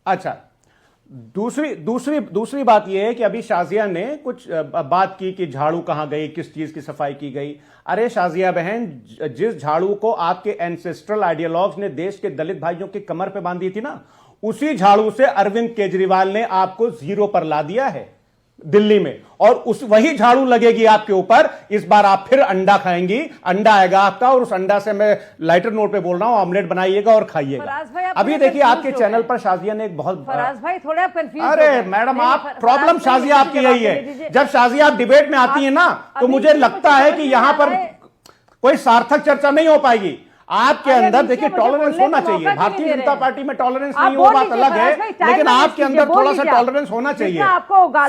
अच्छा, दूसरी दूसरी दूसरी बात यह है कि अभी शाजिया ने कुछ बात की कि झाड़ू कहां गई, किस चीज की सफाई की गई। अरे शाजिया बहन, जिस झाड़ू को आपके एंसेस्ट्रल आइडियोलॉग्स ने देश के दलित भाइयों की कमर पे बांधी थी ना, उसी झाड़ू से अरविंद केजरीवाल ने आपको 0 पर ला दिया है दिल्ली में, और उस वही झाड़ू लगेगी आपके ऊपर। इस बार आप फिर अंडा खाएंगी, अंडा आएगा आपका, और उस अंडा से मैं लाइटर नोट पे बोल रहा हूं, ऑमलेट बनाइएगा और खाइएगा। अभी देखिए आपके चैनल पर शाजिया ने एक बहुत फराज भाई थोड़े आप कंफ्यूज। अरे मैडम, आप प्रॉब्लम शाजिया आपकी यही है, जब शाजिया आप डिबेट में आती है ना, तो मुझे लगता है कि यहां पर कोई सार्थक चर्चा नहीं हो पाएगी। आपके अंदर देखिए टॉलरेंस होना चाहिए। भारतीय जनता पार्टी में टॉलरेंस नहीं हो, बात अलग है, लेकिन आपके अंदर थोड़ा सा टॉलरेंस होना चाहिए।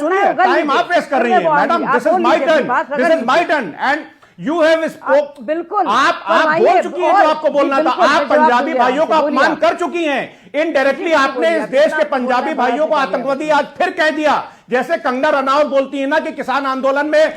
सुनिए, टाइम आप वेस्ट कर रही है madam. This is my turn, this is my turn and you have spoke. बिल्कुल, आप बोल चुकी हैं जो आपको बोलना था। आप पंजाबी भाइयों का अपमान कर चुकी हैं। इनडायरेक्टली आपने इस देश के पंजाबी भाइयों को आतंकवादी आज फिर कह दिया। जैसे कंगना रनावत बोलती है ना कि किसान आंदोलन में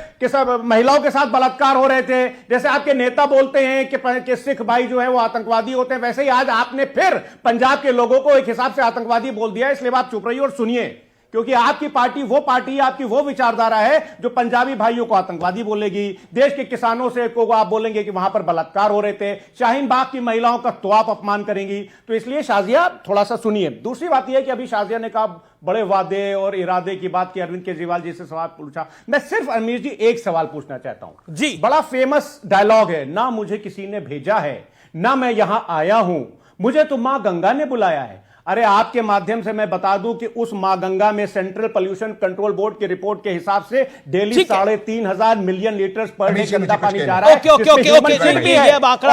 महिलाओं के साथ बलात्कार हो रहे थे, जैसे आपके नेता बोलते हैं कि सिख भाई जो है वो आतंकवादी होते हैं, वैसे ही आज आपने फिर पंजाब के लोगों को एक हिसाब से आतंकवादी बोल दिया। इसलिए आप चुप रहिए और सुनिए, क्योंकि आपकी पार्टी वो पार्टी है, आपकी वो विचारधारा है जो पंजाबी भाइयों को आतंकवादी बोलेगी, देश के किसानों से को आप बोलेंगे कि वहां पर बलात्कार हो रहे थे, शाहीन बाग की महिलाओं का तो आप अपमान करेंगी। तो इसलिए शाजिया थोड़ा सा सुनिए। दूसरी बात यह है कि अभी शाजिया ने कहा बड़े वादे और इरादे की बात की, अरविंद केजरीवाल जी से सवाल पूछा। मैं सिर्फ अमीर जी एक सवाल पूछना चाहता हूं जी। बड़ा फेमस डायलॉग है ना, मुझे किसी ने भेजा है ना मैं यहां आया हूं, मुझे तो मां गंगा ने बुलाया है। अरे आपके माध्यम से मैं बता दूं कि उस मां गंगा में सेंट्रल पोल्यूशन कंट्रोल बोर्ड की रिपोर्ट के हिसाब से daily 3.5 million litre per day गंदा पानी जा रहा है। ओके,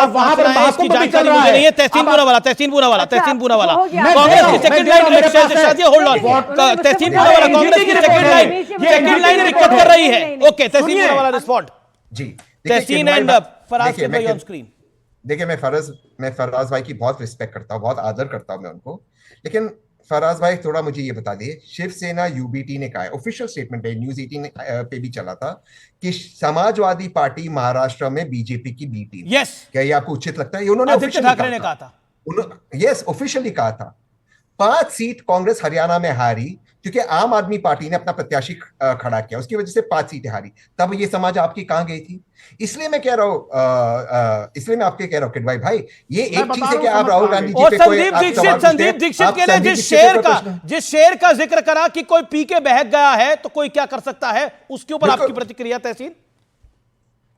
वहां पर इसकी जानकारी मुझे नहीं है। तहसीन पूनावाला कांग्रेस की second line, hold on, Tehseen Poonawalla Congress की सेकंड लाइन दिक्कत कर रही है। Okay, Tehseen Poonawalla respond ji. Tehseen and Faraz के भाई ऑन स्क्रीन। देखिए, मैं फराज भाई की बहुत रिस्पेक्ट करता हूं, बहुत आदर करता हूं मैं उनको, लेकिन फराज भाई थोड़ा मुझे ये बता दिए, शिवसेना यूबीटी ने कहा है, ऑफिशियल स्टेटमेंट है, न्यूज 18 पे भी चला था कि समाजवादी पार्टी महाराष्ट्र में बीजेपी की बी टीम। यस, क्या ये आपको उचित लगता है? उन्होंने आदित्य ठाकरे ने कहा था, यस, ऑफिशियली कहा था। 5 सीट कांग्रेस हरियाणा में हारी क्योंकि आम आदमी पार्टी ने अपना प्रत्याशी खड़ा किया, उसकी वजह से 5 सीटें हारी। तब ये समाज आपकी कहां गई थी? इसलिए मैं कह रहा हूं, इसलिए मैं आपके कह रहा हूं किड भाई, ये एक चीज है कि आप राहुल गांधी जी और संदीप दीक्षित के लिए जिस शेर का जिक्र करा कि कोई पी के बहक गया है तो कोई क्या कर सकता है, उसके ऊपर आपकी प्रतिक्रिया तहसीन?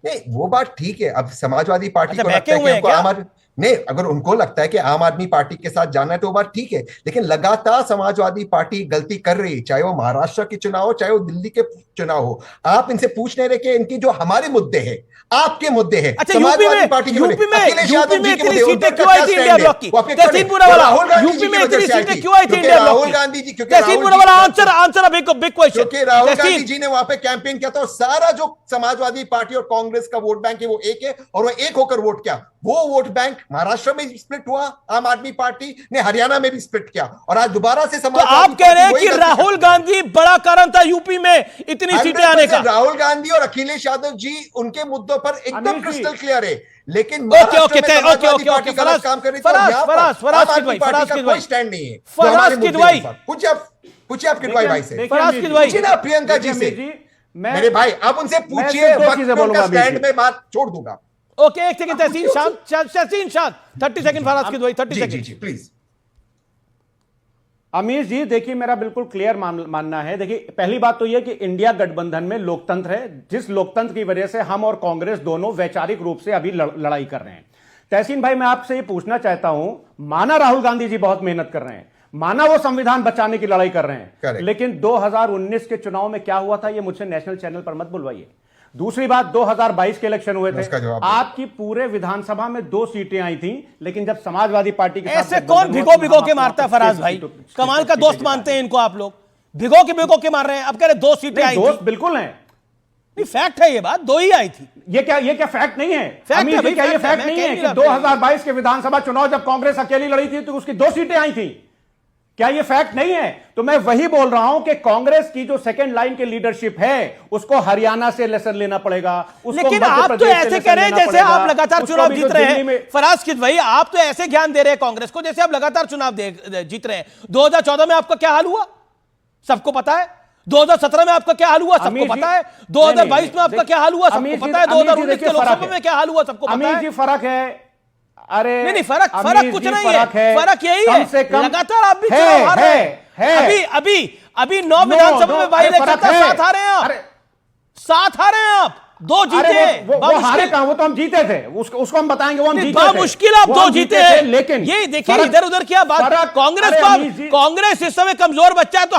नहीं, वो बात ठीक है। अब समाजवादी पार्टी को लगता है कि नहीं, अगर उनको लगता है कि आम आदमी पार्टी के साथ जाना है तो वो बात ठीक है, लेकिन लगातार समाजवादी पार्टी गलती कर रही है, चाहे वो महाराष्ट्र के चुनाव हो, चाहे वो दिल्ली के चुनाव हो। आप इनसे पूछ नहीं रहे कि इनकी जो हमारे मुद्दे हैं, आपके मुद्दे हैं, अच्छा, समाजवादी पार्टी के यूपी में इतनी सीटें क्यों आई थी इंडिया ब्लॉक की? तहसीन पूनावाला, यूपी में इतनी सीटें क्यों आई थी इंडिया ब्लॉक की? राहुल गांधी जी, क्योंकि तहसीन पूनावाला आंसर बिग क्वेश्चन, क्योंकि राहुल गांधी जी ने वहां पे कैंपेन किया था और सारा जो समाजवादी पार्टी और कांग्रेस का वोट बैंक है वो एक है, और वो एक होकर वोट किया। वो वोट बैंक महाराष्ट्र में स्प्लिट हुआ, आम आदमी पार्टी ने हरियाणा में भी स्प्लिट किया, और आज दोबारा से तो आप कह रहे हैं कि राहुल गांधी बड़ा कारण था यूपी में इतनी सीटें आने का? राहुल गांधी और अखिलेश यादव जी उनके मुद्दों पर एकदम क्रिस्टल क्लियर है, लेकिन ओके, काम कर रही थी, कोई स्टैंड नहीं है। पूछिए आप किडवाई भाई से, प्रियंका जी से, मेरे भाई आप उनसे पूछिए, स्टैंड में बात छोड़ दूंगा। ओके, एक सेकंड तहसीन शांत 30 सेकंड फराज की दवाई, 30 सेकंड प्लीज। अमीर जी देखिए, मेरा बिल्कुल क्लियर मानना है। देखिए, पहली बात तो यह कि इंडिया गठबंधन में लोकतंत्र है, जिस लोकतंत्र की वजह से हम और कांग्रेस दोनों वैचारिक रूप से अभी लड़ाई कर रहे हैं। तहसीन भाई, मैं आपसे यह पूछना चाहता हूं, माना राहुल गांधी जी बहुत मेहनत कर रहे हैं, माना वो संविधान बचाने की लड़ाई कर रहे हैं, लेकिन 2019 के चुनाव में क्या हुआ था ये मुझसे नेशनल चैनल पर मत बुलवाइए। दूसरी बात, 2022 के इलेक्शन हुए थे, आपकी पूरे विधानसभा में 2 सीटें आई थी, लेकिन जब समाजवादी पार्टी के ऐसे कौन भिगो के मारता है फराज भाई? कमाल का दोस्त मानते हैं इनको आप लोग, भिगो के मार रहे हैं। अब कह रहे 2 सीटें आई थी। दोस्त बिल्कुल हैं, नहीं फैक्ट है ये बात, 2 ही आई थी। ये क्या फैक्ट नहीं है? फैक्ट है भाई, क्या ये फैक्ट नहीं है कि 2022 के विधानसभा चुनाव जब कांग्रेस अकेली लड़ी थी तो उसकी 2 सीटें आई थी? क्या ये फैक्ट नहीं है? तो मैं वही बोल रहा हूं कि कांग्रेस की जो सेकंड लाइन की लीडरशिप है उसको हरियाणा से लेसन लेना पड़ेगा। लेकिन आप तो ऐसे कह रहे हैं जैसे आप लगातार चुनाव जीत रहे हैं। फराज किद भाई, आप तो ऐसे ज्ञान दे रहे हैं कांग्रेस को जैसे आप लगातार चुनाव जीत रहे हैं। 2014 में आपका क्या हाल हुआ सबको पता है, 2017 में आपका क्या हाल हुआ सबको पता है, 2022 में आपका क्या हाल हुआ सबको पता है, 2019 के लोकसभा में क्या हाल हुआ सबको पता है। फर्क है, अरे नहीं फर्क कुछ नहीं है, फर्क यही है लगातार आप भी चुनाव हार रहे हैं। अभी 9 विधानसभा में बाई इलेक्शन का साथ आ रहे हैं आप, साथ आ रहे हैं आप, 2 जीते। वो हारे कहां, वो तो हम जीते थे, उसको हम बताएंगे, वो हम जीते थे। मुश्किल आप 2 जीते हैं, लेकिन ये देखिए इधर उधर क्या बात। कांग्रेस इस समय कमजोर बच्चा है तो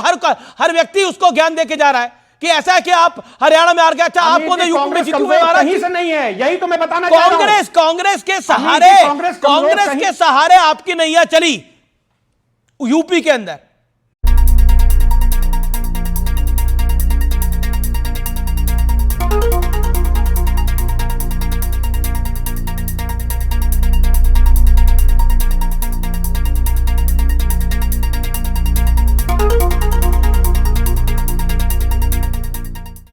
हर व्यक्ति उसको ज्ञान देके जा रहा है कि ऐसा है कि आप हरियाणा में हार गया, अच्छा आपको तो यूपी में जीतू में मारा, कहीं से नहीं है, यही तो मैं बताना चाह रहा हूं। कांग्रेस के सहारे आपकी नैया चली यूपी के अंदर।